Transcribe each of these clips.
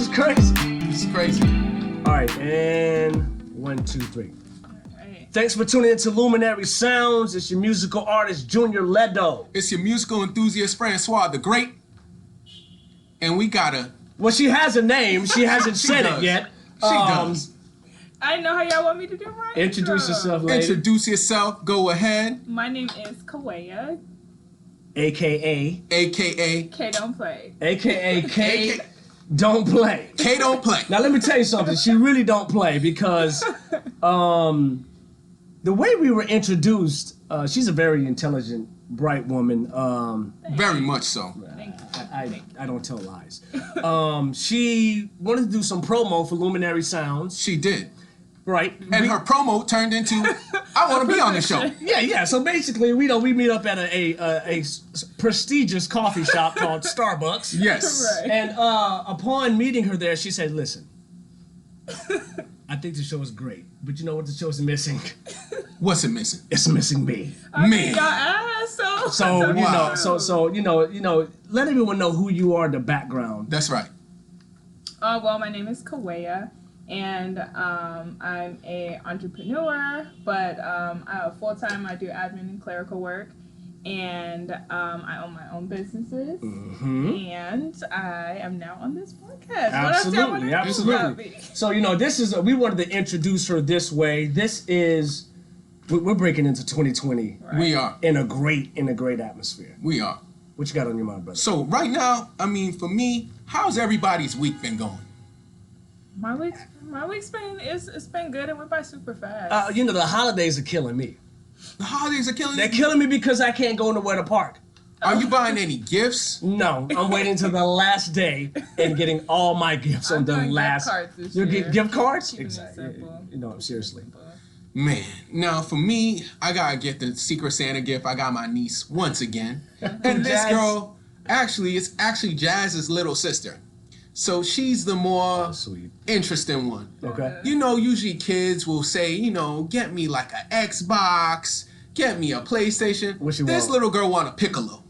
is crazy. It's crazy. All right, and 1, 2, 3. Thanks for tuning in to Luminary Sounds. It's your musical artist, Junior Lledo. It's your musical enthusiast, Fracois the Great. And we gotta... Well, she has a name. She hasn't said does. it yet. She does. I know how y'all want me to do my Introduce intro. yourself, lady. Introduce yourself. Go ahead. My name is Kawaya. A.K.A. A.K.A. K don't play. A.K.A. K don't play. K don't play. Now, let me tell you something. She really don't play because the way we were introduced, she's a very intelligent, bright woman. Very much so. Thank you. I don't tell lies. She wanted to do some promo for Luminary Sounds. She did. Right. And her promo turned into, I want to be on the show. Yeah. So basically, we meet up at a prestigious coffee shop called Starbucks. Yes. Right. And upon meeting her there, she said, "Listen, I think the show is great, but you know what the show's missing? What's it missing? It's missing me." Me. Y'all ass, So you Wow. know, let everyone know who you are in the background. That's right. Well, my name is Kawaya, and I'm a entrepreneur, but full-time I do admin and clerical work, and I own my own businesses, and I am now on this podcast. Absolutely. So we wanted to introduce her this way. We're breaking into 2020 Right. We are. in a great atmosphere. We are. What you got on your mind, brother? So right now, I mean, for me, how's everybody's week been going? My week's been good. It went by super fast. The holidays are killing me. The holidays are killing They're you. killing me because I can't go nowhere to park. Are you buying any gifts? No, I'm waiting till the last day and getting all my gifts I'm on the doing last. gift cards this You year. get gift cards? Keeping it Exactly. simple. Seriously. Man, now for me, I gotta get the Secret Santa gift. I got my niece once again. And this Jazz. girl, it's actually Jazz's little sister. So she's the more Sweet. interesting one. Okay. Usually kids will say, get me like an Xbox, get me a PlayStation. What she This want? little girl want a Piccolo.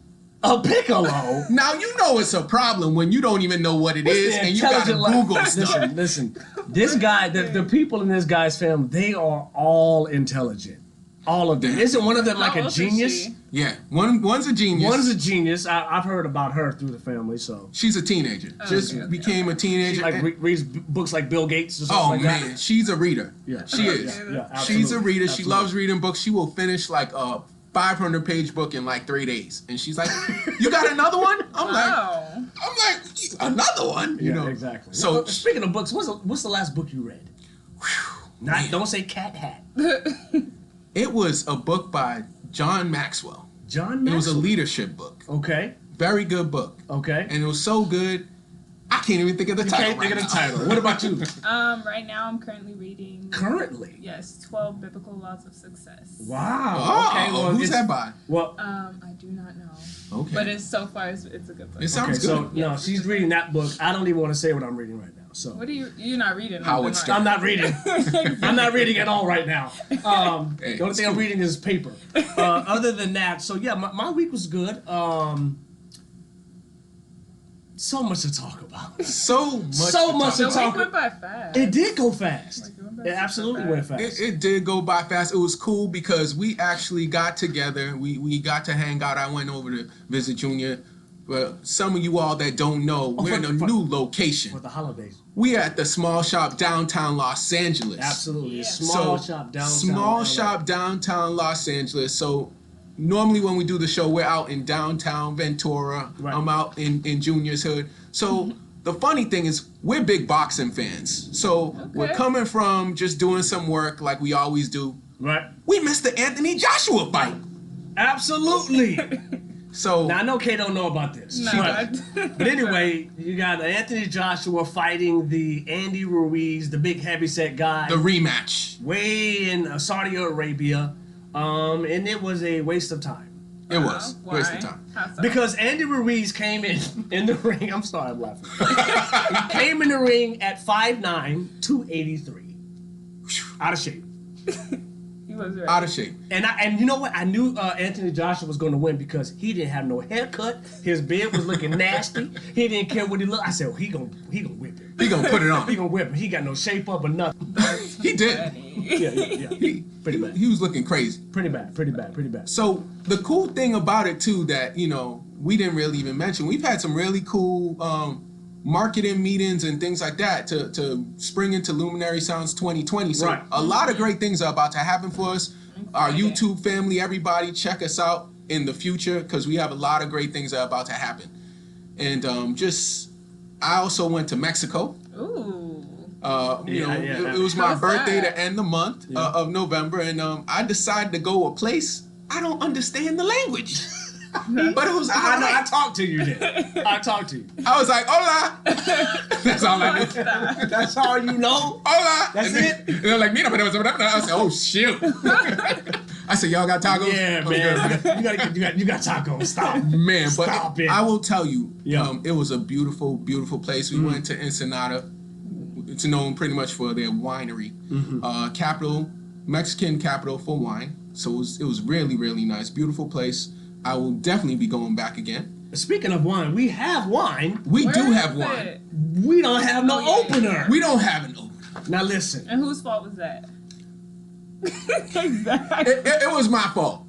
A piccolo. Now it's a problem when you don't even know what it is and you gotta Google stuff. Listen. This guy, the people in this guy's family, they are all intelligent. All of them. Isn't one of them like How a old is genius? she? Yeah, one's a genius. One's a genius. I've heard about her through the family, so. She's a teenager. Became a teenager. Like reads books like Bill Gates or something Oh like man, that. she's a reader. Yeah. She is. Yeah, absolutely. She's a reader. She Absolutely. loves reading books. She will finish like a 500-page book in like 3 days. And she's like, "You got another one?" I'm Wow. like, another one. Yeah, exactly. So speaking of books, what's the last book you read? Don't say Cat Hat. it was a book by John Maxwell. John Maxwell. It was a leadership book. Okay. Very good book. Okay. And it was so good, I can't even think of the title. Can't think of the title. What about you? Right now I'm currently reading. Currently. Yes, 12 Biblical Laws of Success. Wow. Oh, Okay. Well, who's that by? Well. I do not know. Okay. But it's a good book. It sounds Okay, good. so she's reading that book. I don't even want to say what I'm reading right now. So What are you're not reading? Howard nothing, Stern. I'm not reading. I'm not reading at all right now. Hey, the only thing I'm reading is paper. Other than that, so yeah, my week was good. So much to talk about. So much to The talk week went by fast. It did go fast. Like, it went by It absolutely went fast. It did go by fast. It was cool because we actually got together. We got to hang out. I went over to visit Junior. Well, some of you all that don't know, we're in a new location. For the holidays. We at the small shop downtown Los Angeles. Absolutely. Yeah. Small shop downtown. Small LA. shop downtown Los Angeles. So normally when we do the show, we're out in downtown Ventura. Right. I'm out in Junior's hood. So the funny thing is we're big boxing fans. So we're coming from just doing some work like we always do. Right. We missed the Anthony Joshua fight. Absolutely. So Now I know Kay don't know about this. No, But anyway, you got Anthony Joshua fighting the Andy Ruiz, the big heavyset guy, the rematch. way in Saudi Arabia, and it was a waste of time. It was. Why? Waste of time. How so? Because Andy Ruiz came in the ring. I'm sorry, I'm laughing. He came in the ring at 5'9", 283. Out of shape. He was ready. Out of shape. And you know what? I knew Anthony Joshua was going to win because he didn't have no haircut. His beard was looking nasty. He didn't care what he looked. I said, well, he gonna whip him. He gonna put it on. He gonna whip him. He got no shape up or nothing. He did. Yeah. Pretty bad. He was looking crazy. Pretty bad. So the cool thing about it too that we didn't really even mention, we've had some really cool marketing meetings and things like that to spring into Luminary Sounds 2020. So right. A lot of great things are about to happen for us. Our YouTube family, everybody, check us out in the future because we have a lot of great things that are about to happen. And I also went to Mexico. Ooh. It was my birthday to end the month of November, and I decided to go a place I don't understand the language. But it was I know. I talked to you then. I talked to you. I was like, hola. That's all I knew. That's all you know? Hola. That's it? And they're like, mira, I said, oh, shoot. I said, y'all got tacos? Yeah, man. You got tacos. Stop. Man, but Stop it. I will tell you, it was a beautiful, beautiful place. We went to Ensenada. It's known pretty much for their winery. Mexican capital for wine. So it was really, really nice. Beautiful place. I will definitely be going back again. Speaking of wine, we have wine. We do have wine. We don't have no opener. We don't have an opener. Now listen. And whose fault was that? Exactly. It was my fault.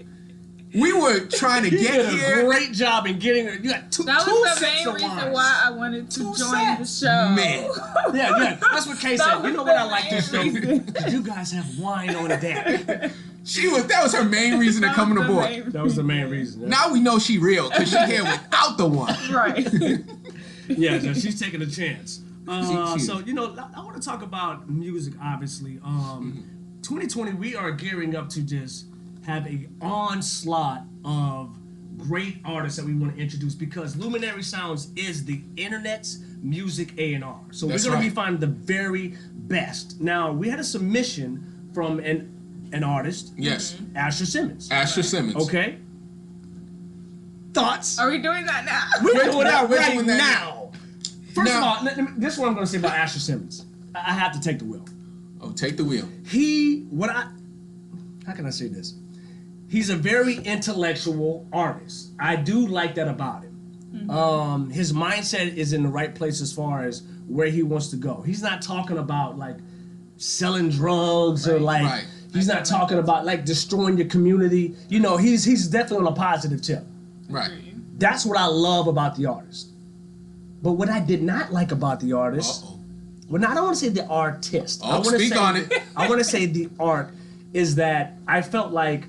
We were trying to get here. Did a great job in getting it. You got that was the main reason why I wanted to join the show. Man. Yeah. That's what Kay said. You know what I like this show? You guys have wine on the deck. That was her main reason to come aboard. That was the main reason. Yeah. Now we know she real because she here without the wine. Right. Yeah, so she's taking a chance. So I want to talk about music. Obviously, 2020 we are gearing up to just have a onslaught of great artists that we want to introduce because Luminary Sounds is the internet's music A&R. So we're going to be finding the very best. Now we had a submission from an artist. Yes. Asher Simmons. Asher Simmons. Okay. Thoughts? Are we doing that now? We're doing that right that now. First of all, this is what I'm going to say about Asher Simmons. I have to take the wheel. Oh, take the wheel. How can I say this? He's a very intellectual artist. I do like that about him. Mm-hmm. His mindset is in the right place as far as where he wants to go. He's not talking about like selling drugs or like. Right. He's not talking about like destroying your community. He's definitely on a positive tip. Right. That's what I love about the artist. But what I did not like about the artist, I don't want to say the artist. I want to say the art is that I felt like,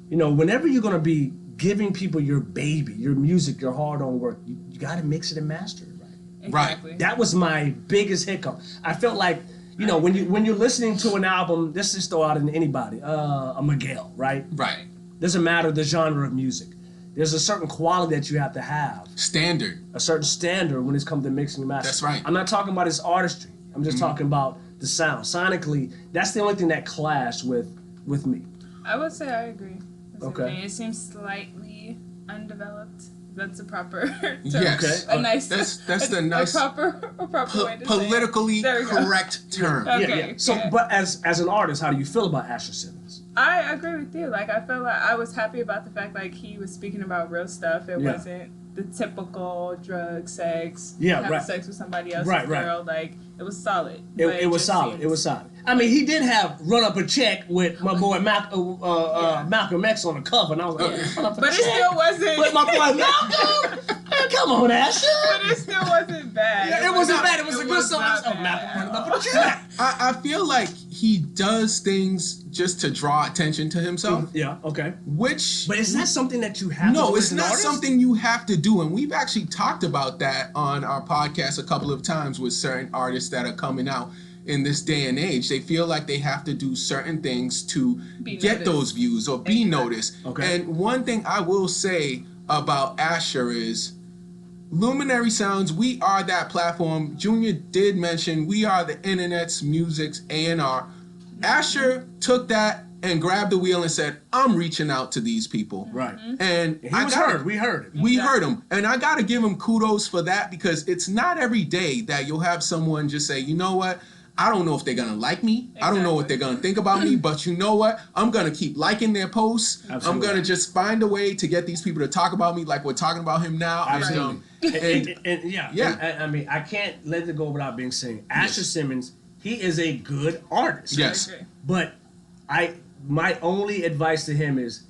whenever you're going to be giving people your baby, your music, your hard-earned work, you got to mix it and master it right. Exactly. Right. That was my biggest hiccup. I felt like, when you're listening to an album, let's just throw out anybody, a Miguel, right? Right. Doesn't matter the genre of music. There's a certain quality that you have to have. Standard. A certain standard when it's come to mixing and mastering. That's right. I'm not talking about his artistry. I'm just talking about the sound. Sonically, that's the only thing that clashed with me. I would say I agree. Okay. It seems slightly undeveloped. That's a proper term. Yes. A nice. That's the nice. A proper way to politically correct term. Okay. Yeah. So, but as an artist, how do you feel about Asher Simmons? I agree with you. Like, I feel like I was happy about the fact like he was speaking about real stuff. It wasn't the typical drug, sex, have sex with somebody else's girl. Like, it was solid. It was solid. It was solid. I mean, he did have run up a check with my boy Malcolm X on the cover, and I was like, but it still wasn't. But my boy Malcolm, come on, Asher. But it still wasn't bad. Yeah, it wasn't bad. It was a good song. Malcolm running up a check. I feel like he does things just to draw attention to himself. Yeah. Okay. But is that something that you have? No, it's not something you have to do, and we've actually talked about that on our podcast a couple of times with certain artists that are coming out in this day and age. They feel like they have to do certain things to get those views or be noticed. Okay. And one thing I will say about Asher is Luminary Sounds, we are that platform. Junior did mention we are the internet's music's A&R. Asher took that and grabbed the wheel and said, I'm reaching out to these people. Right. And he was heard. We heard it. We heard him. And I got to give him kudos for that because it's not every day that you'll have someone just say, you know what? I don't know if they're gonna like me. Exactly. I don't know what they're gonna think about me. But you know what? I'm gonna keep liking their posts. Absolutely. I'm gonna just find a way to get these people to talk about me like we're talking about him now. Absolutely. I mean, I can't let it go without being saying Asher Simmons. He is a good artist. Yes. But my only advice to him is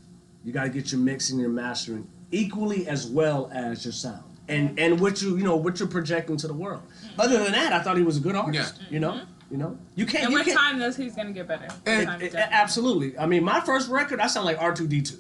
you got to get your mixing and your mastering equally as well as your sound and what you're projecting to the world. Other than that, I thought he was a good artist. Yeah. You can't. And with time, he's gonna get better. Absolutely. I mean, my first record, I sound like R2D2.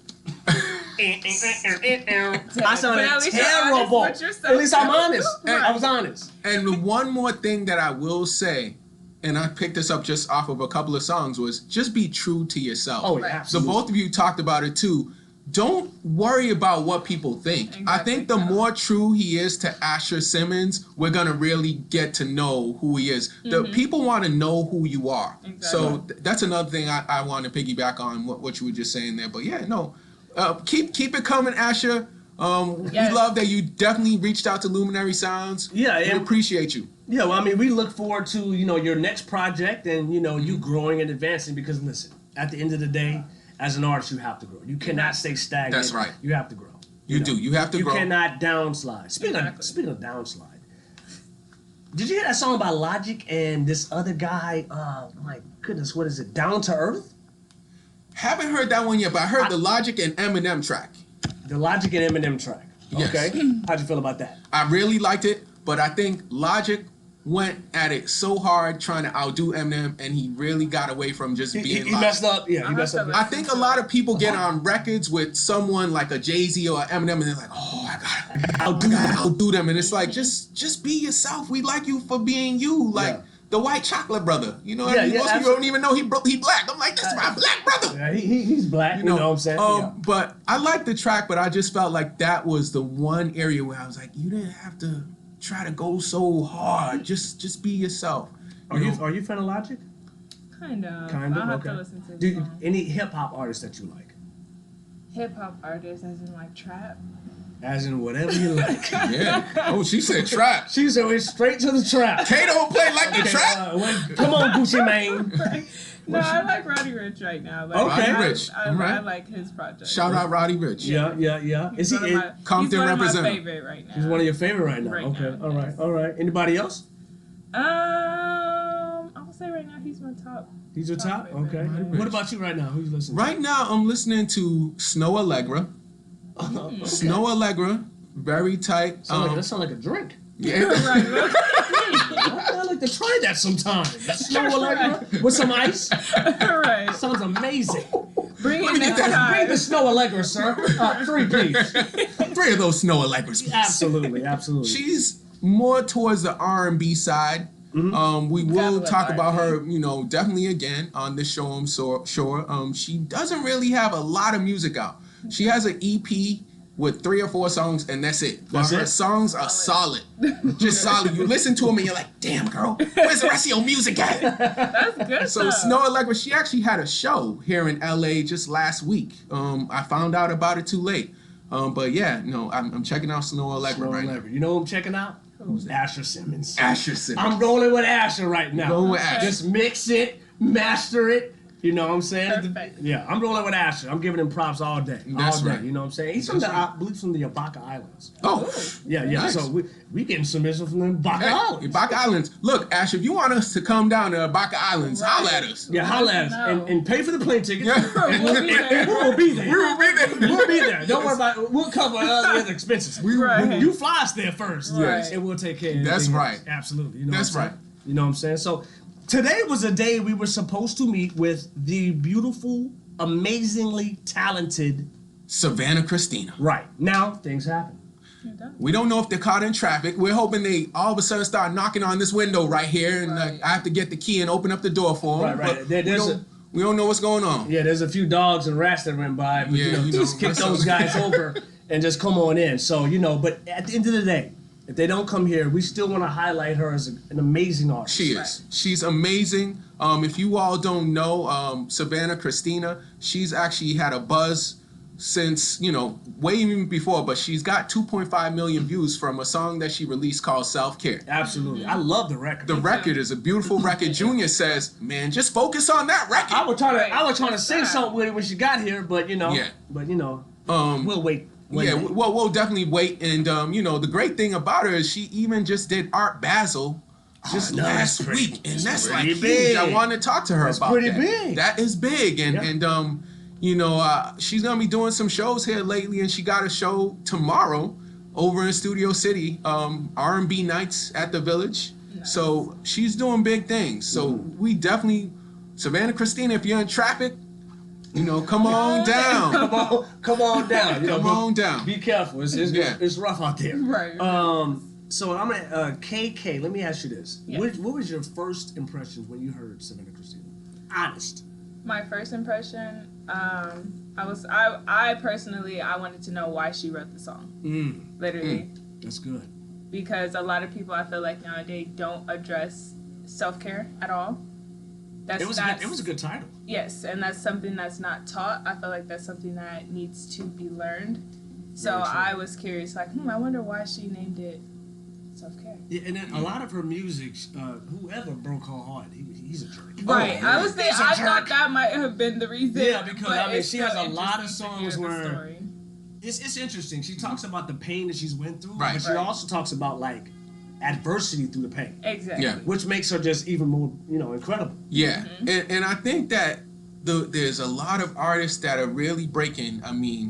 I sounded terrible. At least I'm honest. Right. I was honest. And one more thing that I will say, and I picked this up just off of a couple of songs, was just be true to yourself. Oh, yeah, absolutely. So both of you talked about it too. Don't worry about what people think. Exactly. I think the more true he is to Asher Simmons, we're going to really get to know who he is. The people want to know who you are. Exactly. So that's another thing I want to piggyback on what you were just saying there. But yeah, no. Keep it coming, Asher. We love that you definitely reached out to Luminary Sounds. Yeah, we appreciate you. Yeah, well, I mean, we look forward to your next project and you growing and advancing. Because listen, at the end of the day, as an artist, you have to grow. You cannot stay stagnant. That's right. You have to grow. You do. You have to grow. You cannot downslide. Speaking of downslide, did you hear that song by Logic and this other guy? My goodness, what is it? Down to Earth. Haven't heard that one yet, but I heard the Logic and Eminem track. The Logic and Eminem track. Okay. Yes. How'd you feel about that? I really liked it, but I think Logic went at it so hard trying to outdo Eminem, and he really got away from just being he messed up. Yeah, he messed up. I think a lot of people get on records with someone like a Jay-Z or Eminem, and they're like, oh, I gotta outdo them. And it's like, just be yourself. We like you for being you. Like, the White Chocolate Brother. You know what I mean? Most people don't even know he black. I'm like, this is my black brother. Yeah, he's black. You know what I'm saying? But I liked the track, but I just felt like that was the one area where I was like, you didn't have to try to go so hard. Just be yourself. Are you a fan of Logic? Kind of. Kind of. I'll have Okay. to listen to the song. Any hip hop artists that you like? Hip hop artists, as in like trap. As in whatever you like. Yeah. Oh, she said trap. She said we're straight to the trap. K don't play like the trap. Come on, Gucci Mane. No, I like Roddy Ricch right now. Like, Roddy Ricch. I like his project. Shout out Roddy Ricch. Yeah. He's one of my favorite right now. He's one of your favorite right now. Okay. All right. Anybody else? I would say right now he's my top. He's your top? Okay. What about you right now? Who you listening to? Right now I'm listening to Snow Allegra. Okay. Snow Allegra, very tight. That sounds like a drink. Yeah. I'd like to try that sometime. Snow Allegra with some ice. Right. Sounds amazing. Bring Bring the Snow Allegra, sir. 3, please. 3 of those Snow Allegras, please. Absolutely. She's more towards the R&B side. Mm-hmm. We will talk about her, definitely again on this show, I'm sure. She doesn't really have a lot of music out. She has an EP with 3 or 4 songs, and that's it. But her songs are solid. Just solid. You listen to them, and you're like, damn, girl, where's the rest of your music at? That's good. So Snow Allegra, she actually had a show here in LA just last week. I found out about it too late. But yeah, I'm checking out Snow Allegra right now. You know who I'm checking out? Who's Asher Simmons. Asher Simmons. I'm rolling with Asher right now. Rolling with Asher. Just mix it, master it. You know what I'm saying? Perfect. Yeah, I'm rolling with Asher. I'm giving him props all day. That's right. You know what I'm saying? He's from I believe from the Abaca Islands. Oh. Yeah. Nice. So we getting submission from the Abaca Islands. Abaca Islands. Look, Asher, if you want us to come down to Abaca Islands, holla at us. Yeah, holla at us. And pay for the plane ticket. Yeah. And we'll be there. We'll be there. Don't worry about it. We'll cover all the other expenses. You fly us there first. Yes. And we'll take care of it. That's right. Absolutely. That's right. You know what I'm saying? So today was a day we were supposed to meet with the beautiful, amazingly talented Savannah Cristina. Right. Now, things happen. We don't know if they're caught in traffic. We're hoping they all of a sudden start knocking on this window right here, and I have to get the key and open up the door for them. Right. But we don't know what's going on. Yeah, there's a few dogs and rats that went by, but just kick those guys over and just come on in. So, but at the end of the day, if they don't come here, we still want to highlight her as an amazing artist. She is. She's amazing. If you all don't know Savannah Cristina, she's actually had a buzz since, way even before, but she's got 2.5 million views from a song that she released called Self-Care. Absolutely. I love the record. The record is a beautiful record. Junior says, man, just focus on that record. I was trying to sing something with it when she got here, but we'll wait. We'll definitely wait. And, the great thing about her is she even just did Art Basel last week. And that's like huge. Big. I want to talk to her about that. That's pretty big. That is big. And she's going to be doing some shows here lately, and she got a show tomorrow over in Studio City, R&B Nights at the Village. Nice. So she's doing big things. So we definitely, Savannah Cristina, if you're in traffic, come on down. Come on down. Come on down. Be careful. It's rough out there. Right. So I'm gonna KK. Let me ask you this: Yeah. What was your first impression when you heard Savannah Cristina? Honest. My first impression, I personally, I wanted to know why she wrote the song. Literally. That's good. Because a lot of people, I feel like nowadays, don't address self-care at all. It was a good title. Yes, and that's something that's not taught. I feel like that's something that needs to be learned. So I was curious, like, I wonder why she named it Self-Care. Yeah, and then a lot of her music, whoever broke her heart, he's a jerk. Right. I was thinking, I thought that might have been the reason. Yeah, because she has a lot of songs where it's interesting. She talks about the pain that she's went through, but she also talks about like adversity through the pain. Exactly. Yeah. Which makes her just even more, incredible. Yeah. And I think that there's a lot of artists that are really breaking,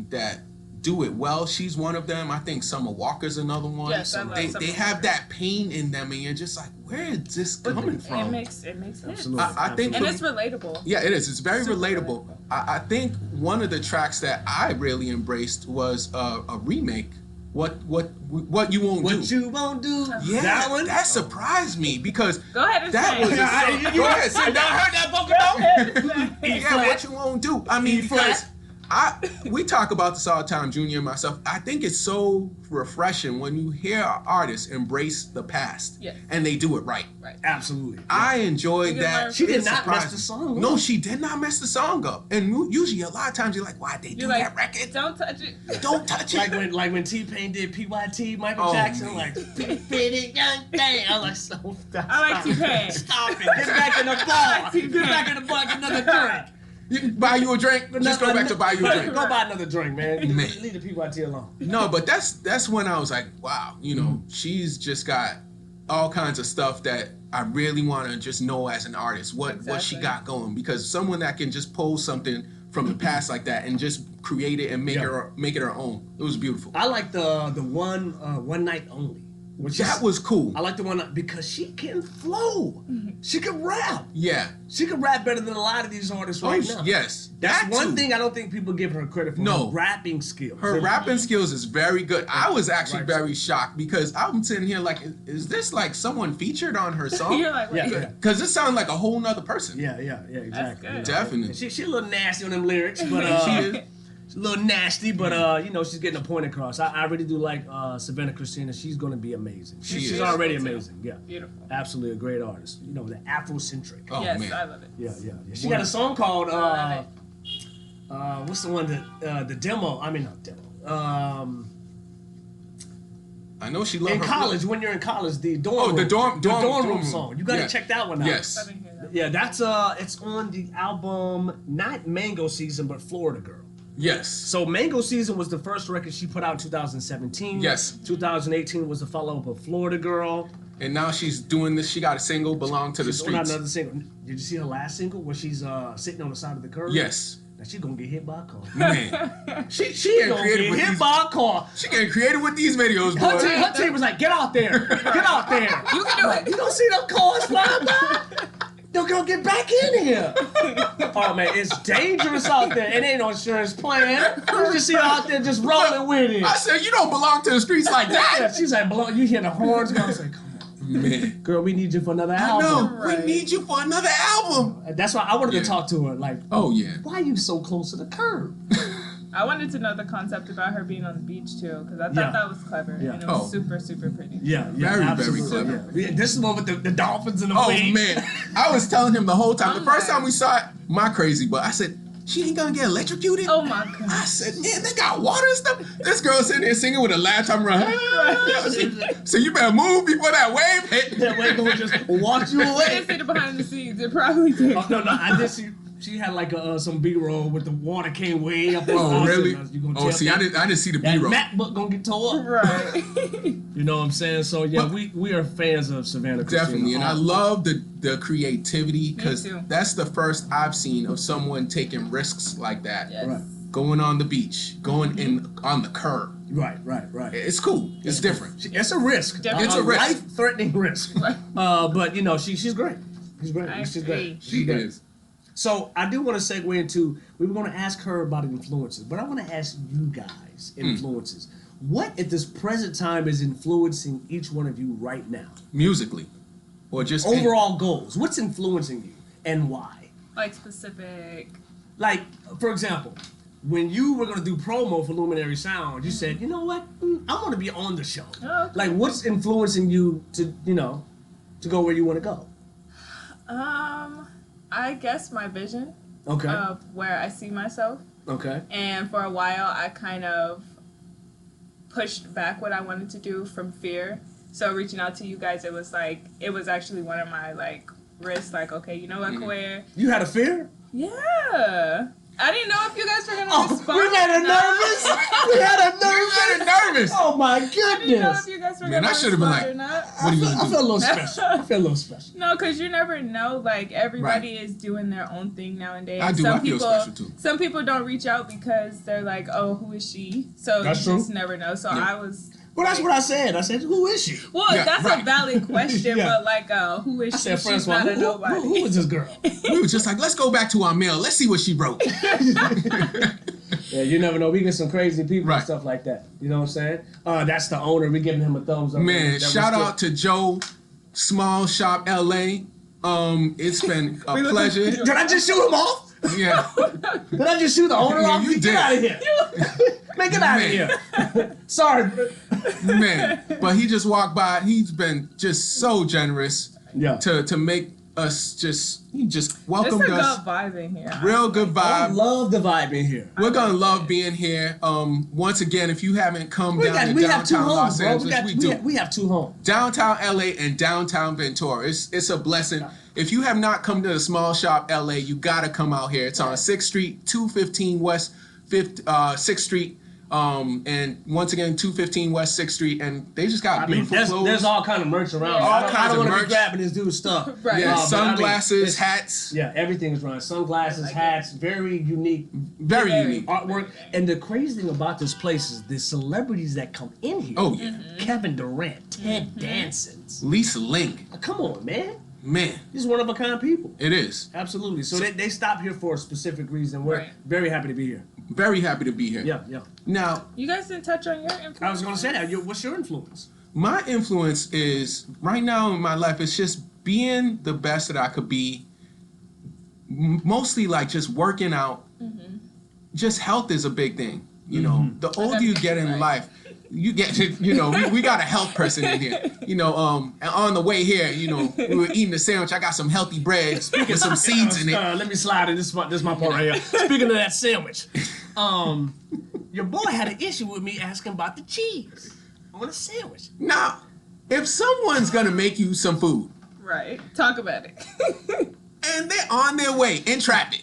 that do it well. She's one of them. I think Summer Walker's another one. Yes, I love Summer they have that pain in them, and you're just like, where is this coming from? It makes sense. Absolutely. I think, and it's relatable. Yeah, it is. It's very Super relatable. I think one of the tracks that I really embraced was a remake. What you won't do? What you won't do? Yeah, that one. That surprised me because go ahead and that say. was. Go ahead, say that. Heard that vocal note? Yeah, what you won't do? Because we talk about this all the time, Junior and myself. I think it's so refreshing when you hear artists embrace the past and they do it right. Right. Absolutely. Yeah. I enjoyed that. She did not mess the song up. No, she did not mess the song up. And usually a lot of times you're like, why'd they do that record? Don't touch it. Don't touch it. Like when T-Pain did PYT, Michael Jackson, like, pretty young thing. I was like, so stop. I like T-Pain. Stop it. Get back in the bar. Get back in the bar, get another drink. Buy you a drink? Just go back to buy you a drink. Go buy another drink, man. Leave the PYT alone. No, but that's when I was like, wow, she's just got all kinds of stuff that I really want to just know as an artist, what she got going. Because someone that can just pull something from the past like that and just create it and make it her own. It was beautiful. I like the one night only. That was cool. I like the one because she can flow. She can rap. Yeah. She can rap better than a lot of these artists right now. Yes. That's one thing I don't think people give her credit for. No. Her rapping skills. Her rapping skills is very good. I was actually very shocked because I'm sitting here like, is this like someone featured on her song? You're like, wait. Because this sounds like a whole nother person. Yeah, exactly. That's good. Definitely. She's a little nasty on them lyrics, but she is. She's a little nasty, but she's getting a point across. I really do like Savannah Cristina. She's going to be amazing. She's already amazing. Yeah, beautiful. Absolutely a great artist. The Afrocentric. Oh, yes, man. I love it. Yeah. She got a song called what's the one that the demo? I mean not demo. I know she loved in her college. When you're in college, the dorm room, dorm room song. You got to check that one out. Yes. I didn't hear that. Yeah, that's it's on the album not Mango Season but Florida Girl. Yes. So Mango Season was the first record she put out in 2017. Yes. 2018 was the follow-up of Florida Girl. And now she's doing this. She got a single, Belong to the She's on Streets. another single. Did you see her last single where she's sitting on the side of the curb? Yes. Now she's gonna get hit by a car. Man. She getting gonna creative get with hit these. by a car. She getting creative with these videos, boy. Her team was like, get out there. Get out there. You can do it. You don't see them cars flying by? They're gonna get back in here. Oh man, it's dangerous out there. It ain't no insurance plan. You just see her out there just rolling with it. I said, you don't belong to the streets like that. Yeah, she's like, you hear the horns going. I was like, come on, man. Girl, we need you for another I album. know. Right. We need you for another album. And that's why I wanted to talk to her. Like, oh yeah. why are you so close to the curb? I wanted to know the concept about her being on the beach too, because I thought that was clever and it was super, super pretty. Yeah, very absolutely. clever. Yeah. This is the one with the dolphins and the Oh wings. man, I was telling him the whole time. The first time we saw it, my crazy, but I said, she ain't gonna get electrocuted. Oh my god! I said, man, they got water and stuff. This girl sitting there singing with a laptop around. So you better move before that wave hit. That wave gonna just wash you I away. didn't see the behind the scenes. It probably did. Oh, no, I did see. She had like some B-roll with the water came way up. Oh, really? Oh, see, I didn't see the that B-roll. MacBook gonna get tore up. Right. You know what I'm saying? So yeah, we are fans of Savannah Cristina. Definitely, and I love the creativity because Me too. that's the first I've seen of someone taking risks like that. Yes. Right. Going on the beach, going in on the curb. Right. It's cool. It's different. It's a risk. Definitely. It's a risk. Life-threatening risk. Right. But you know, she's great. She's great. I She's agree. great. She is. So I do want to segue into, we were going to ask her about influences, but I want to ask you guys influences. What at this present time is influencing each one of you right now? Musically, or just Overall goals. What's influencing you and why? Like specific. Like, for example, when you were going to do promo for Luminary Sounds, you said, you know what? I want to be on the show. Oh, okay. Like, what's influencing you to, to go where you want to go? I guess my vision Okay. of where I see myself. Okay. And for a while, I kind of pushed back what I wanted to do from fear. So reaching out to you guys, it was actually one of my risks. Like, okay, you know what, Kawaya? You had a fear? Yeah. I didn't know if you guys were gonna respond. We had a nervous. We had a nervous. Oh my I didn't know goodness. if you guys were Man, gonna I should have respond been or like, not. what are you I gonna feel a do? little special. I feel a little special. No, because you never know. Like, everybody is doing their own thing nowadays. I do. Some I feel people, special too. Some people don't reach out because they're like, oh, who is she? So That's you true. just never know. So Yeah. I was... Well, that's what I said. I said, who is she? Well, Yeah, that's right. a valid question, Yeah. but who is I she? said, She's Francois, not a nobody. who is this girl? We were just like, let's go back to our mail. Let's see what she wrote. Yeah, you never know. We get some crazy people Right. and stuff like that. You know what I'm saying? That's the owner. We giving him a thumbs up. Man, That was shout good. out to Joe, Small Shop LA. It's been a pleasure. Did I just shoot him off? Yeah. Did I just shoot the owner Yeah, off? you Get did. out of here. Man, get out of Man. here. Sorry. Man, but he just walked by. He's been just so generous Yeah. to make us he just It's a welcomed good us. vibe in here. Real good I vibe. love the vibe in here. We're gonna love being here. Once again, if you haven't come down to We have two downtown homes, Los bro. Angeles, we do. We have two homes. Downtown LA and downtown Ventura. It's a blessing. If you have not come to the Small Shop LA, you gotta come out here. It's on 6th Street, 215 West 6th Street. And once again, 215 West 6th Street, and they just got beautiful clothes. there's all kind of merch around. Yeah. All I kinds don't of want to merch. be grabbing this dude's stuff. Right. Yeah, But, sunglasses, hats. Yeah, everything is running. Sunglasses, like hats, very unique Very Very. unique. artwork. And the crazy thing about this place is the celebrities that come in here. Oh, yeah. Kevin Durant, Ted Danson. Lisa Ling. Come on, man. Man, These one of a kind people. it is. Absolutely. So they stop here for a specific reason. We're Right. very happy to be here. Very happy to be here. Yeah. Now, you guys didn't touch on your influence. I was going to say that. What's your influence? my influence is, right now in my life, it's just being the best that I could be. Mostly just working out. Just health is a big thing. You know, the older you get in Right. life, you get, we got a health person in here. And on the way here, we were eating a sandwich. I got some healthy bread with some seeds in it. Let me slide it. This is my part right here. Speaking of that sandwich, your boy had an issue with me asking about the cheese on the sandwich. Now, if someone's gonna make you some food Right. Talk about it. and they're on their way in traffic,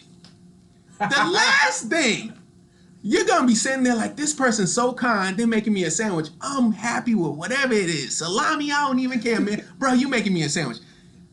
the last thing you're gonna be sitting there like, this person's so kind, they're making me a sandwich. I'm happy with whatever it is. Salami, I don't even care, man. Bro, you making me a sandwich.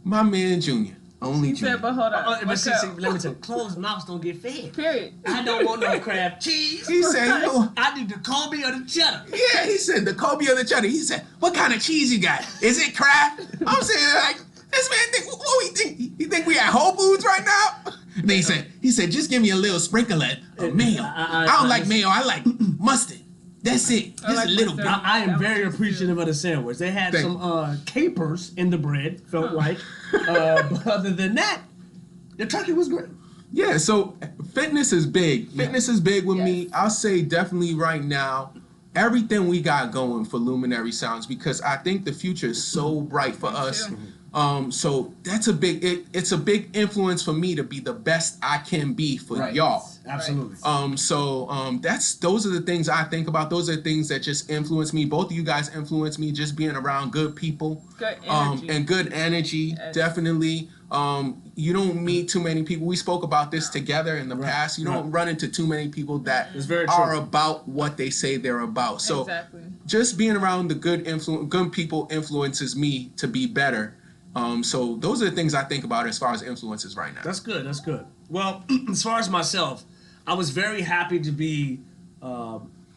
My man Junior. Only He Junior. said, but hold on. But What's see, up? let me tell you, closed mouths don't get fed. Period. I don't want no crab cheese. He said, I need the Colby or the cheddar. yeah, he said the Kobe or the cheddar. He said, what kind of cheese you got? Is it Kraft? I'm saying, this man what we think? You think we at Whole Foods right now? And then he said, just give me a little sprinkle of mayo. I don't like mayo. I like mustard. That's it. Just like a little mustard. bit. I am That very was appreciative of the sandwich. They had Thank some capers in the bread, felt like. But other than that, the turkey was great. Yeah, so fitness is big. Fitness is big with me. Yes. I'll say definitely right now, everything we got going for Luminary Sounds, because I think the future is so bright for us. too. So that's it's a big influence for me to be the best I can be for y'all. Absolutely. Those are the things I think about. Those are the things that just influence me. Both of you guys influence me, just being around good people. Good energy. And good energy, definitely. You don't meet too many people. We spoke about this together in the past. You don't run into too many people that are about what they say they're about. So just being around the good people influences me to be better. So those are the things I think about as far as influences right now. That's good. That's good. Well, as far as myself, I was very happy to be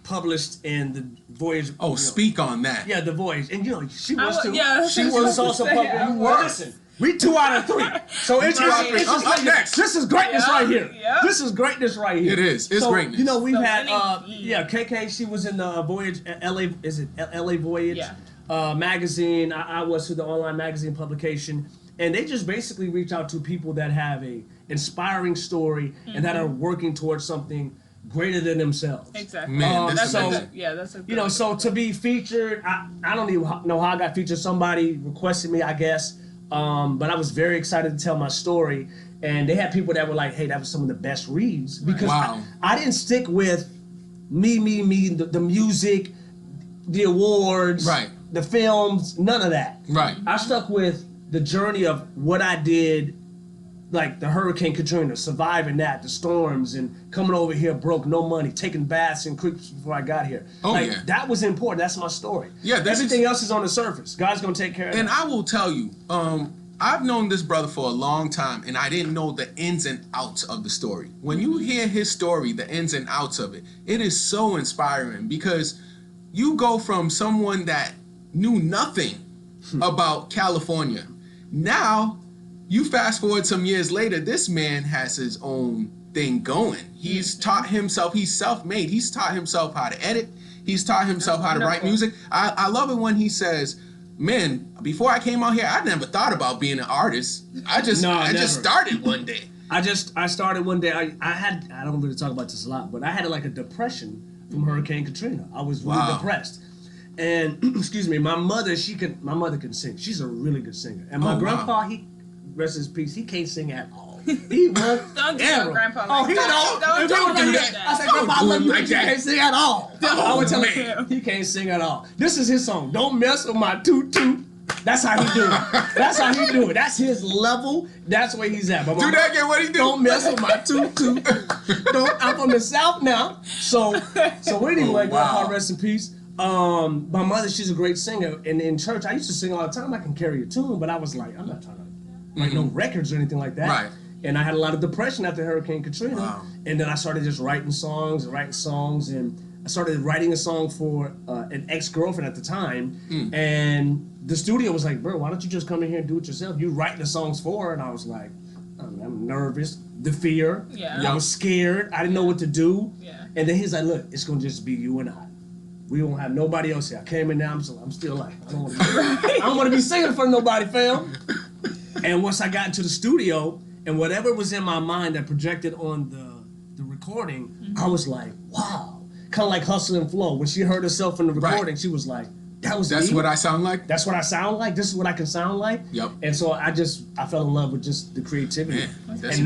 published in the Voyage. Oh, speak on that. Yeah, the Voyage, and she was too. Yeah, she was also published. Listen, we 2 out of 3. So it's just like next. This is greatness right here. Yep. This is greatness right here. It is. It's greatness. We've had KK. She was in the Voyage. LA. Is it LA Voyage? Yeah. Magazine. I was to the online magazine publication, and they just basically reach out to people that have a inspiring story and that are working towards something greater than themselves. Exactly. Man, that's a good so to be featured, I don't even know how I got featured. Somebody requested me, I guess. But I was very excited to tell my story, and they had people that were like, "Hey, that was some of the best reads," because I didn't stick with me, the music, the awards, the films, none of that. I stuck with the journey of what I did, like the Hurricane Katrina, surviving that, the storms, and coming over here broke, no money, taking baths in creeks before I got here. That was important. That's my story. Everything else is on the surface. God's gonna take care of it. And I will tell you, I've known this brother for a long time, and I didn't know the ins and outs of the story. When you hear his story, the ins and outs of it, it is so inspiring, because you go from someone that knew nothing about California. Now, you fast forward some years later, this man has his own thing going. He's taught himself, he's self-made. He's taught himself how to edit. He's taught himself how to write music. I love it when he says, man, before I came out here, I never thought about being an artist. I just started one day. I started one day. I don't really talk about this a lot, but I had like a depression from Hurricane Katrina. I was really depressed. And excuse me, my mother can sing. She's a really good singer. And my grandpa, he rest his peace, he can't sing at all. He was don't do your grandpa like don't do that. I said, Grandpa, I love you, like he can't sing at all. I would tell him he can't sing at all. This is his song. Don't mess with my toot. That's how he do it. That's how he do it. That's his level. That's where he's at. Do that again. What he do? Don't mess with my toot. I'm from the South now. So anyway, Grandpa, rest in peace. My mother, she's a great singer, and in church I used to sing all the time. I can carry a tune, but I was like, I'm not trying to write no records or anything like that. And I had a lot of depression after Hurricane Katrina, and then I started just writing songs, and I started writing a song for an ex-girlfriend at the time, and the studio was like, bro, why don't you just come in here and do it yourself? You write the songs for her. And I was like, I'm nervous, the fear, I was scared, I didn't know what to do, and then he's like, look, it's gonna just be you and I. We won't have nobody else here. I came in now, I'm still like, I don't want to be singing for nobody, fam. And once I got into the studio, and whatever was in my mind that projected on the recording, I was like, wow. Kind of like Hustle and Flow. When she heard herself in the recording, she was like, that's me. What I sound like? That's what I sound like? This is what I can sound like? Yep. And so I fell in love with just the creativity. And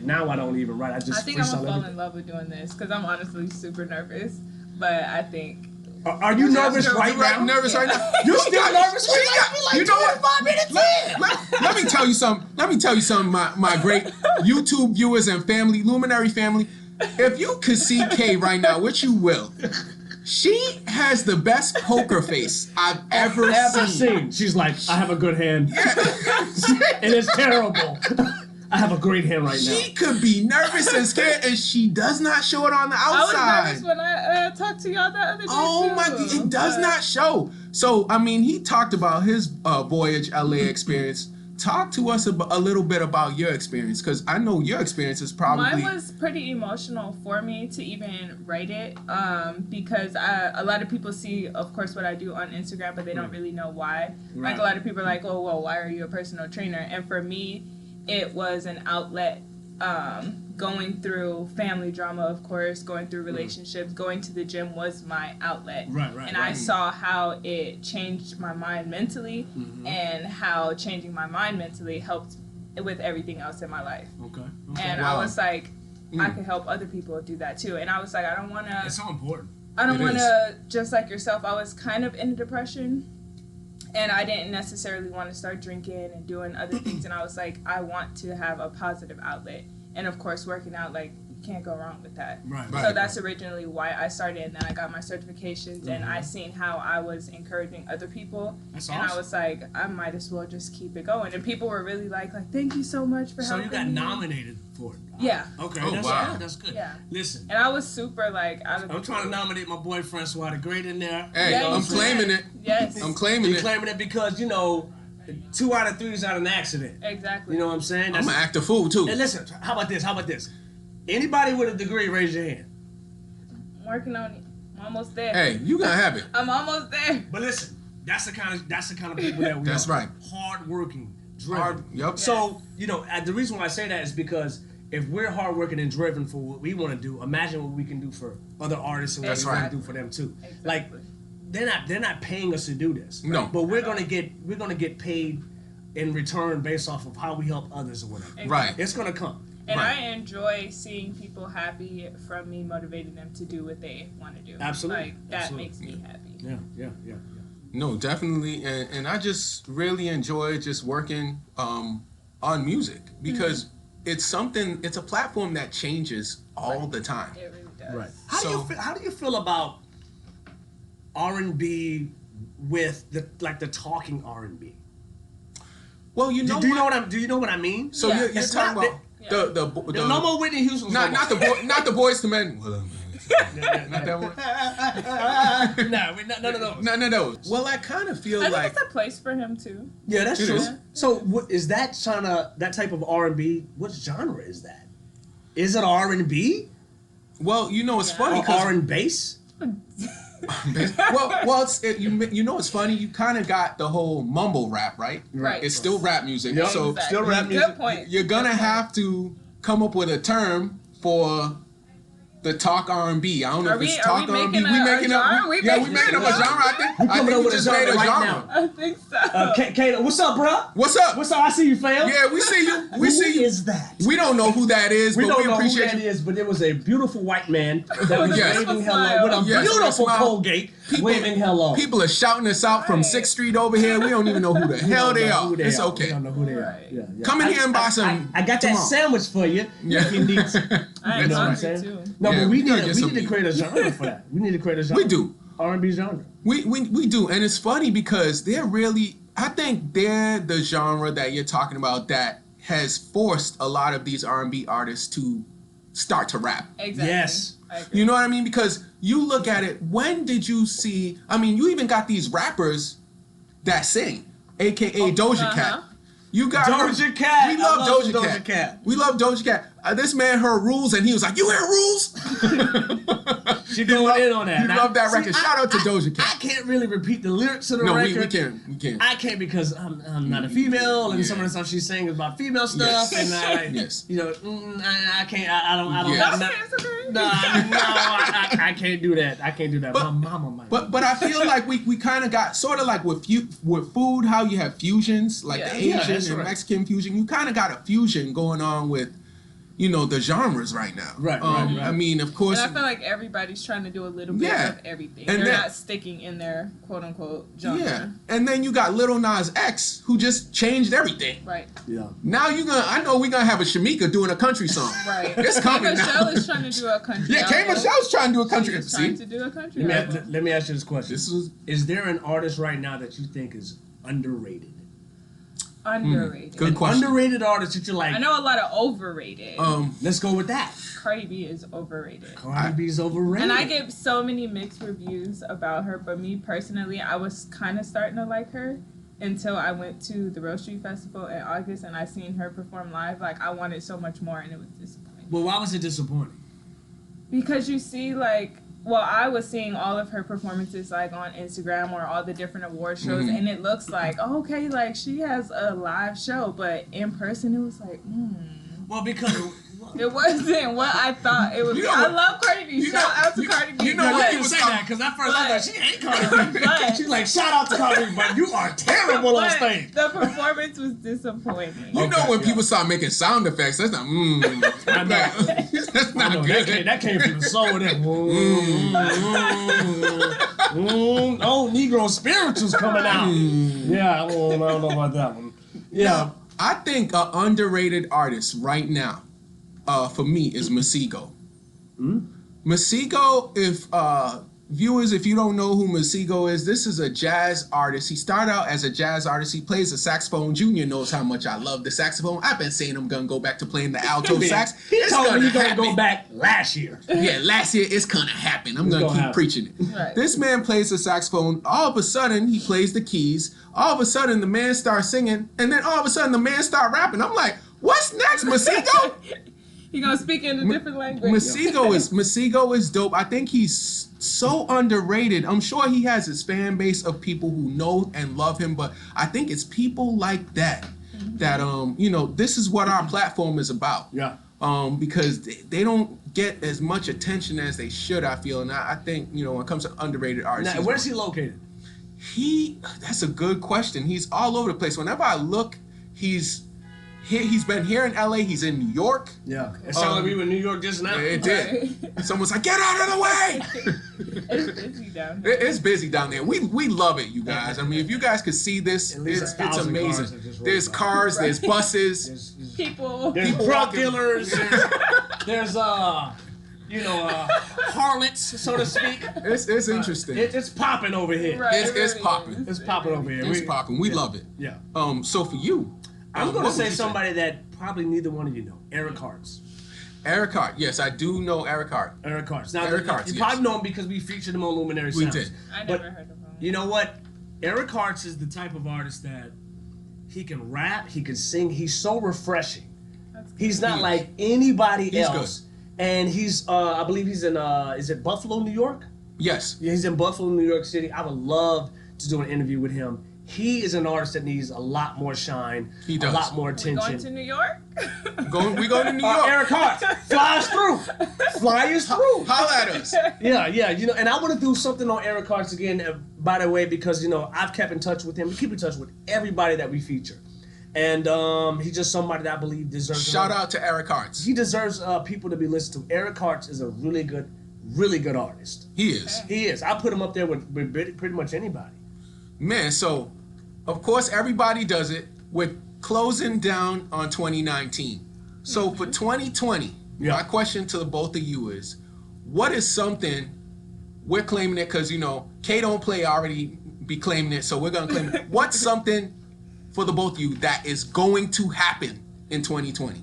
now I don't even write. I think I'm going to fall in love with doing this, because I'm honestly super nervous. But I think... Are you nervous right now? Nervous right now? You're still nervous right now? You know what? 5 minutes in. Let me tell you something, my great YouTube viewers and family, Luminary family. If you could see Kay right now, which you will, she has the best poker face I've ever seen. She's like, I have a good hand. And it's terrible. I have a great hand right now. She could be nervous and scared, and she does not show it on the outside. I was nervous when I talked to y'all the other day. Oh my God, it does not show. So, I mean, he talked about his Voyage LA experience. Talk to us a little bit about your experience, because I know your experience is probably... Mine was pretty emotional for me to even write it, because a lot of people see, of course, what I do on Instagram, but they don't really know why. Right. Like, a lot of people are like, oh, well, why are you a personal trainer? And for me, it was an outlet going through family drama, of course, going through relationships, going to the gym was my outlet. And I saw how it changed my mind mentally, and how changing my mind mentally helped with everything else in my life. And I was like, I could help other people do that too. And I was like, I don't want to. It's so important. I don't want to, just like yourself, I was kind of in a depression. And I didn't necessarily want to start drinking and doing other things. And I was like, I want to have a positive outlet. And of course, working out, like, you can't go wrong with that. So that's originally why I started. And then I got my certifications, and I seen how I was encouraging other people. That's and awesome. I was like, I might as well just keep it going. And people were really like, thank you so much for helping me. So you got nominated for it? Yeah. Okay. Oh, wow. That's good. Yeah. Listen. And I was super, like, out of I'm trying to nominate my boy Francois the Great in there. Hey, Yeah, I'm claiming it. Yes. I'm claiming You're it. claiming it because, 2 out of 3 is not an accident. Exactly. You know what I'm saying? I'm gonna act a fool too. And listen, how about this? Anybody with a degree, raise your hand. I'm working on it. I'm almost there. Hey, you gonna have it. I'm almost there. But listen, that's the kind of people that we That's are. right. Hardworking, driven. Yep. So, the reason why I say that is because if we're hardworking and driven for what we want to do, imagine what we can do for other artists and what we want to do for them too. Exactly. Like, they're not paying us to do this. Right? No. But we're gonna get paid in return based off of how we help others or whatever. Exactly. Right. It's gonna come. And Right. I enjoy seeing people happy from me motivating them to do what they want to do. Absolutely. Like, that Absolutely. makes me happy. Yeah. No, definitely, and I just really enjoy just working on music because it's a platform that changes all the time. It really does. Right. So- How do you feel about R&B with the talking R&B? Well, you know Do you know what I mean? So Yeah. you're It's talking not about the no more Whitney Houston. not the Boys to Men. Not that one. No. Well, I kind of feel I think like it's a place for him too. Yeah, that's It true. is. So, what is that that type of R&B? What genre is that? Is it R&B it's funny or because R and bass? it's funny. You kind of got the whole mumble rap, right? Right. It's still rap music. Yep. So Exactly. still rap music. Good point. you're gonna have to come up with a term for the talk R&B. I don't know Are if we- it's are talk we R&B. making a genre? We making up a genre. I think coming up we with a just made genre a right genre. now. I think so. Kayla, what's up, bro? What's up? What's up? I see you, fam. Yeah, we see you. We Who see you. is that? We don't know who that is, We but don't we know who appreciate that you. is, but it was a beautiful white man that was Yes. waving Beautiful hello smile. with a Yes, beautiful smile. Colgate, waving hello. People are shouting us out from Right. 6th Street over here. We don't even know who the hell they are. It's We okay. don't know who they are. Right. Yeah. Come in here and buy some. I got that tomorrow. sandwich for you. Yeah. If you need some. I You am know what I'm hungry saying? too. No, Yeah, but we we gotta need get to some meat. create a genre for that. We need to create a genre. We do. R&B genre. We do, and it's funny because I think they're the genre that you're talking about that has forced a lot of these R&B artists to start to rap. Exactly. Yes. I agree. You know what I mean? Because you look at it, when did you see, you even got these rappers that sing, aka Doja Cat. You got Doja Cat. We love I love Doja Doja Cat. Cat. We love Doja Cat. This man heard Rules and he was like, "You hear Rules?" She going in on that. He loved that record. Shout out to Doja Cat. I can't really repeat the lyrics of the No, record. we can't. I can't because I'm not a female, and some of the stuff she's saying is about female stuff, Yes. and Yes. I can't. I don't. Yes. Okay, it's okay. No, I can't do that. I can't do that. But- My mama might. But I feel like we kind of got sort of like with food, how you have fusions, like Yeah. the Yeah, Asian that's and right. Mexican fusion. You kind of got a fusion going on with, the genres right now. Right. I mean, of course. And I feel like everybody's trying to do a little bit Yeah. of everything. And They're that- not sticking in their quote unquote genre. Yeah, and then you got Lil Nas X who just changed everything. Right. Yeah. Now I know we're gonna have a Shamika doing a country song. Right. It's coming now. Michelle is trying to do a country. Yeah, K album. Michelle's trying to do a country. She's trying See, to do a country. Let album. me ask you this question: this was Is there an artist right now that you think is underrated? Underrated. Good An question. underrated artist that you're like, I know a lot of overrated. let's go with that. Cardi B is overrated. Cardi B's overrated. And I get so many mixed reviews about her, but me personally, I was kind of starting to like her until I went to the Rose Street Festival in August and I seen her perform live. Like, I wanted so much more and it was disappointing. Well, why was it disappointing? Because you see, I was seeing all of her performances, on Instagram or all the different award shows, and it looks like, okay, she has a live show, but in person, it was like, Well, because It wasn't what I thought it would be. I love Cardi B. Shout out to Cardi B. You know what you say that because at first I thought she ain't Cardi B. But, She's like, shout out to Cardi B, but you are terrible on stage. The performance was disappointing. You know when people start making sound effects, that's not. I know. That's not good. That came from the soul. That. Oh, Negro spirituals coming out. Yeah, I don't know about that one. Yeah. Now, I think an underrated artist right now, for me, is Masego. Masego, if viewers, if you don't know who Masego is, this is a jazz artist. He started out as a jazz artist. He plays the saxophone. Junior knows how much I love the saxophone. I've been saying I'm gonna go back to playing the alto sax. He told me he's gonna go back last year. Yeah, last year it's gonna happen. I'm gonna keep preaching it. Right. This man plays the saxophone. All of a sudden, he plays the keys. All of a sudden, the man starts singing, and then all of a sudden, the man start rapping. I'm like, what's next, Masego? He gonna speak in a different language. Masego is dope. I think he's so underrated. I'm sure he has his fan base of people who know and love him, but I think it's people like that that this is what our platform is about. Yeah. Because they don't get as much attention as they should, I feel, and I think when it comes to underrated artists. Now, where's he located? That's a good question. He's all over the place. Whenever I look, he's been here in LA. He's in New York. Yeah. It sounded like we were in New York just now. It did. Someone's like, get out of the way. It's busy down there. It's busy down there. We love it, you guys. I mean, if you guys could see this, it's amazing. There's cars, there's buses. There's people. There's drug dealers. There's harlots, so to speak. It's interesting. It's popping over here. Right, it's popping. It's popping over here. It's popping. We love it. Yeah. So for you, I'm going to say somebody that probably neither one of you know. Eric Hartz. Eric Hart. Yes, I do know Eric Hart. Eric Hartz. Now, Eric Hartz, you probably know him because we featured him on Luminary Sounds. We did. I never heard of him. You know what? Eric Hartz is the type of artist that he can rap, he can sing. He's so refreshing. He's not like anybody else. Good. And he's, I believe he's in, is it Buffalo, New York? Yes. Yeah, he's in Buffalo, New York City. I would love to do an interview with him. He is an artist that needs a lot more shine, he does. A lot more attention. We going to New York? We go to New York. Eric Hart, fly us through. Fly us through. Holla at us. Yeah. And I want to do something on Eric Hart again, by the way, because, I've kept in touch with him. We keep in touch with everybody that we feature. And he's just somebody that I believe deserves. Shout out to Eric Hart. He deserves people to be listened to. Eric Hart is a really good artist. He is. He is. I put him up there with pretty much anybody. Man, so of course everybody does it. We're closing down on 2019. So for 2020, my question to the both of you is, what is something we're claiming it because K don't play already be claiming it, so we're gonna claim it. What's something for the both of you that is going to happen in 2020?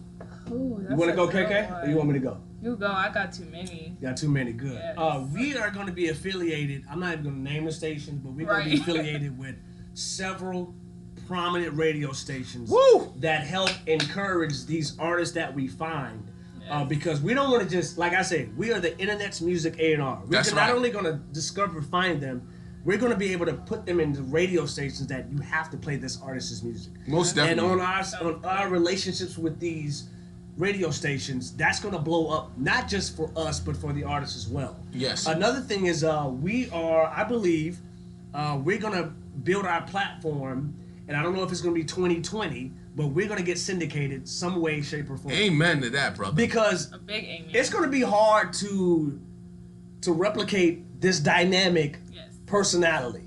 Ooh, you want to go, KK, or you want me to go? You go. I got too many. Got too many. Good. Yes. We are going to be affiliated. I'm not even going to name the stations, but we're going to be affiliated with several prominent radio stations that help encourage these artists that we find. Because we don't want to just, like I say, we are the internet's music A&R. We're not only going to discover, find them, we're going to be able to put them in the radio stations that you have to play this artist's music. Most definitely. And on our relationships with these radio stations, that's going to blow up not just for us but for the artists as well. Yes. Another thing is I believe we're going to build our platform, and I don't know if it's going to be 2020, but we're going to get syndicated some way, shape, or form. Amen to that, brother. Because a big amen. It's going to be hard to replicate this dynamic personality.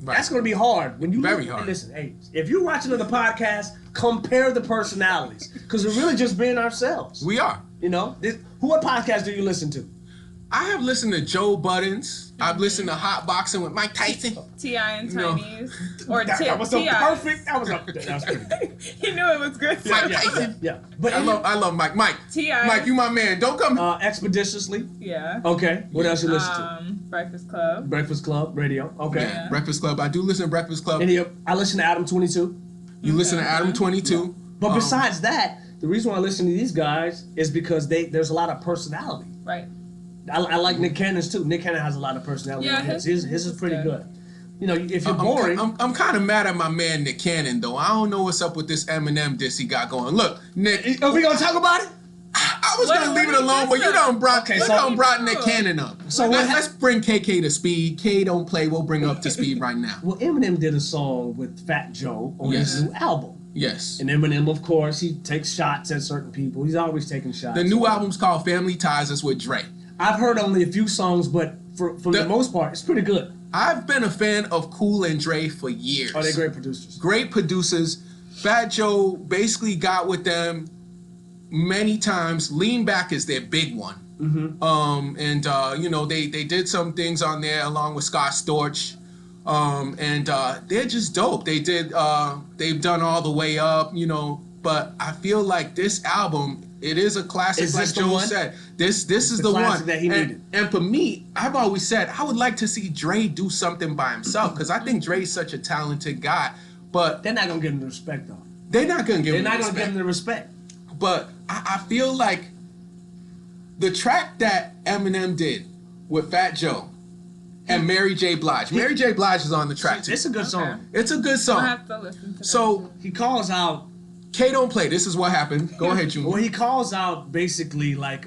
Right. That's going to be hard. When you Very hard. Listen, hey, if you're watching the podcast, compare the personalities because we're really just being ourselves. We are. What podcast do you listen to? I have listened to Joe Buttons. I've listened to Hot Boxing with Mike Tyson. T.I. and Tiny's. Or that was so perfect. That was pretty good. He knew it was good. Mike Tyson. Yeah. But I love Mike. Mike. T.I. Mike, you my man. Don't come. Expeditiously. Yeah. Okay. What else you listen to? Breakfast Club. Breakfast Club radio. Okay. Yeah. Breakfast Club. I do listen to Breakfast Club. I listen to Adam 22. You listen to Adam 22. Yeah. But besides that, the reason why I listen to these guys is because there's a lot of personality. Right. I like Nick Cannon's too. Nick Cannon has a lot of personality. Yeah, his is pretty good. If you're boring, I'm kind of mad at my man Nick Cannon though. I don't know what's up with this Eminem diss he got going. Look, Nick, are we gonna talk about it? I I was gonna leave it alone, but you done brought Nick Cannon up. So let's bring KK to speed. K don't play. We'll bring up to speed right now. Well, Eminem did a song with Fat Joe on his new album. Yes. And Eminem, of course, he takes shots at certain people. He's always taking shots. The new album's called Family Ties. It's with Dre. I've heard only a few songs, but for the most part, it's pretty good. I've been a fan of Cool and Dre for years. Oh, they're great producers. Great producers. Fat Joe basically got with them many times. Lean Back is their big one. Mm-hmm. You know, they did some things on there along with Scott Storch. They're just dope. They've done All the Way Up, you know, but I feel like this album, it is a classic, like Joe said. This is the one that he needed. And for me, I've always said I would like to see Dre do something by himself because I think Dre's such a talented guy. But they're not gonna give him the respect though. They're not gonna give him the respect. But I feel like the track that Eminem did with Fat Joe and Mary J. Blige. Mary J. Blige is on the track too. It's a good song. It's a good song. I'll have to listen to that. So he calls out. K don't play. This is what happened. Go ahead, Junior. Well, he calls out basically like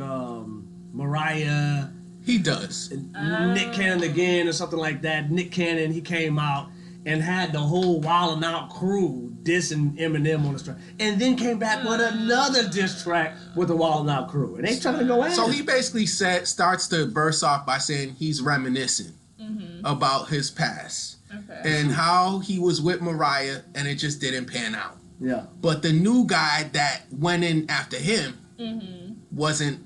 Mariah. He does. Nick Cannon again or something like that. Nick Cannon, he came out and had the whole Wild 'N Out crew dissing Eminem on the track, and then came back with another diss track with the Wild 'N Out crew, and they trying to go at So it. he basically starts to burst off by saying he's reminiscing about his past and how he was with Mariah and it just didn't pan out. Yeah. But the new guy that went in after him wasn't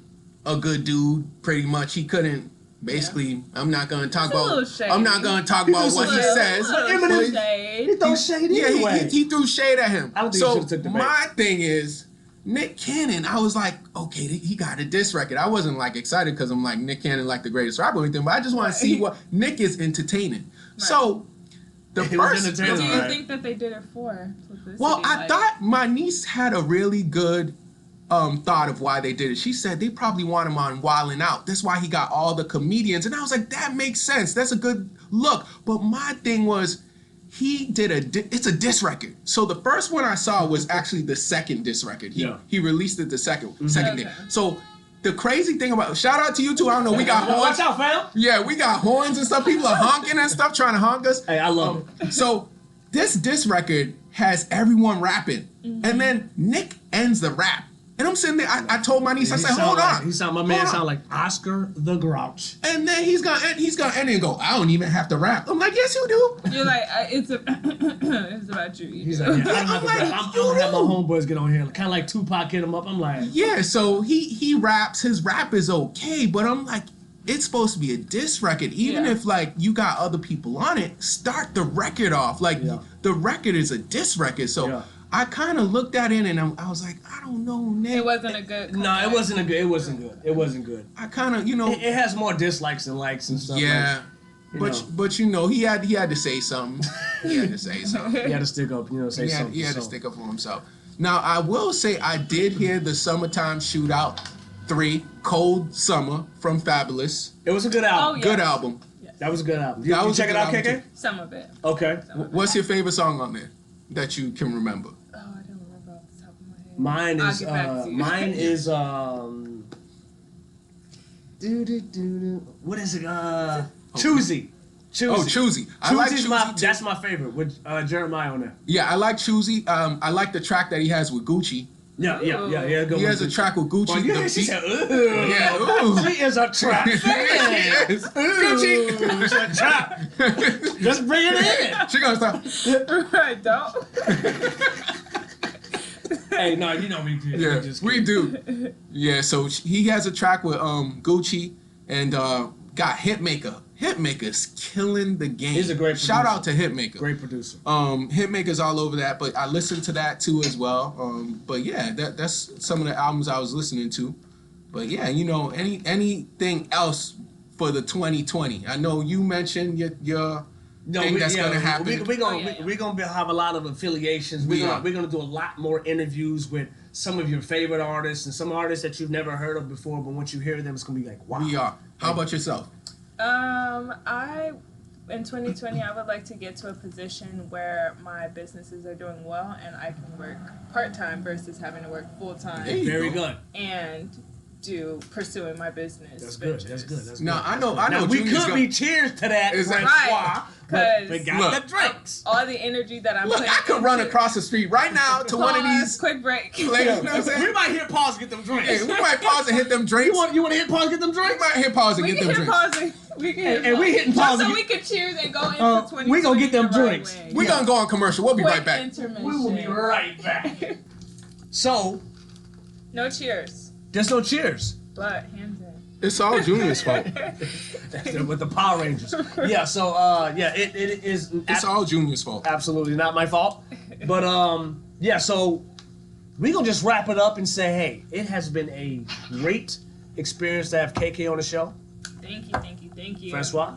a good dude. Pretty much, he couldn't. Basically, I'm not gonna talk about what he says. He throws shade anyway. Yeah, he threw shade at him. I don't think he should've took the bait. My thing is, Nick Cannon, I was like, okay, he got a diss record. I wasn't like excited because I'm like Nick Cannon like the greatest rapper or anything, but I just want to see what Nick is entertaining. Right. So what do you think that they did it for? Well, I thought my niece had a really good thought of why they did it. She said they probably want him on Wild 'N Out. That's why he got all the comedians. And I was like, that makes sense. That's a good look. But my thing was, he did it's a diss record. So the first one I saw was actually the second diss record. He released it the second day. So the crazy thing about, shout out to you too. I don't know, we got horns. Watch out, fam. Yeah, we got horns and stuff. People are honking and stuff, trying to honk us. Hey, I love it. So this diss record has everyone rapping. And then Nick ends the rap. And I'm sitting there, I told my niece, I said, hold on. My man sound like Oscar the Grouch. And then he's gonna end and go, I don't even have to rap. I'm like, yes, you do. You're like, it's about you. He's like, yeah, I don't have to rap. I'm gonna have my homeboys get on here. Kind of like Tupac hit him up. I'm like, yeah, so he raps, his rap is okay, but I'm like, it's supposed to be a diss record. Even if like you got other people on it, start the record off. Like the record is a diss record. So I kind of looked at it and I was like, I don't know, Nick. It wasn't a good. No, it wasn't good. It wasn't good. I kind of, it has more dislikes than likes and stuff. Yeah, but you know, he had to say something. He had to say something. He had to stick up, say something. He had to stick up for himself. Now I will say I did hear the Summertime Shootout 3 Cold Summer from Fabulous. It was a good album. Oh, good album. Yes. That was a good album. You check it out, KK? Some of it. Okay. What's your favorite song on there that you can remember? Mine is what is it? Choosy. Oh, Choosy. I like Choosy. That's my favorite with Jeremiah on there. Yeah, I like Choosy. I like the track that he has with Gucci. Yeah. He has a track with Gucci. Well, she said, ooh. Yeah, ooh. She is a trap fan. Gucci. She's a trap. Just bring it in. She gonna stop. I don't. Hey, no, you know me too. Yeah, we do. Yeah, so he has a track with Gucci and got Hitmaker. Hitmaker's killing the game. He's a great producer. Shout out to Hitmaker. Great producer. Hitmaker's all over that, but I listened to that too as well. But yeah, that's some of the albums I was listening to. But yeah, anything else for the 2020? I know you mentioned your thing that's gonna happen. We're gonna have a lot of affiliations. We're gonna do a lot more interviews with some of your favorite artists and some artists that you've never heard of before. But once you hear them, it's gonna be like, wow. We are. How about yourself? In 2020, I would like to get to a position where my businesses are doing well and I can work part-time versus having to work full-time. Very good. And do pursuing my business. That's good. That's good. That's good. No, I know. Now, we Junior's could gonna- be cheers to that, Exactly. Right. but we 'Cause- got Look. the drinks. All the energy that I'm Look, putting I could run into- across the street right now to one of these. quick break. Like, you know what I'm saying? We might hit pause and get them drinks. Hey, we might pause and hit them drinks. You want to hit pause and get them We drinks? might hit pause and We get can them hit drinks. pause. We can hit And we hitting Just pause so and we can cheers and go into 2020 we gonna get them the right drinks. way. We're gonna go on commercial. We'll be Quick right back. intermission. We will be right back. So, No cheers, there's no cheers. but hands in. It's all Junior's fault. With the Power Rangers. Yeah, so, it is It's all Junior's fault. absolutely not my fault. But, yeah, so we gonna just wrap it up and say, hey, it has been a great experience to have KK on the show. Thank you, thank you, thank you. Francois.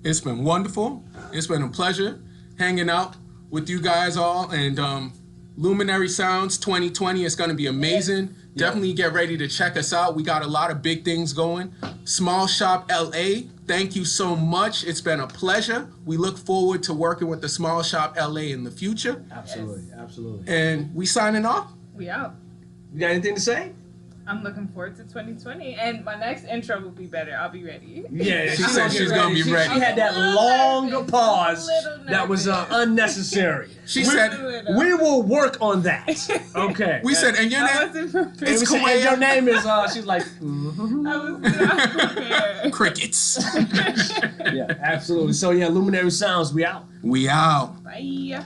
It's been wonderful. It's been a pleasure hanging out with you guys all. And Luminary Sounds 2020 is going to be amazing. Yeah. Definitely get ready to check us out. We got a lot of big things going. Small Shop LA, thank you so much. It's been a pleasure. We look forward to working with the Small Shop LA in the future. Absolutely, absolutely. And we signing off. We out. You got anything to say? I'm looking forward to 2020, and my next intro will be better. I'll be ready. Yeah, She said she's gonna be ready. She had that I'm a little long nervous. pause I'm a little that was nervous. unnecessary. She said, We will work on that. Okay. we said, and your I name? wasn't prepared. And we It's said, and Kawaya. your name is, she's like, I was not prepared. Crickets. yeah, absolutely. So, yeah, Luminary Sounds, we out. We out. Bye.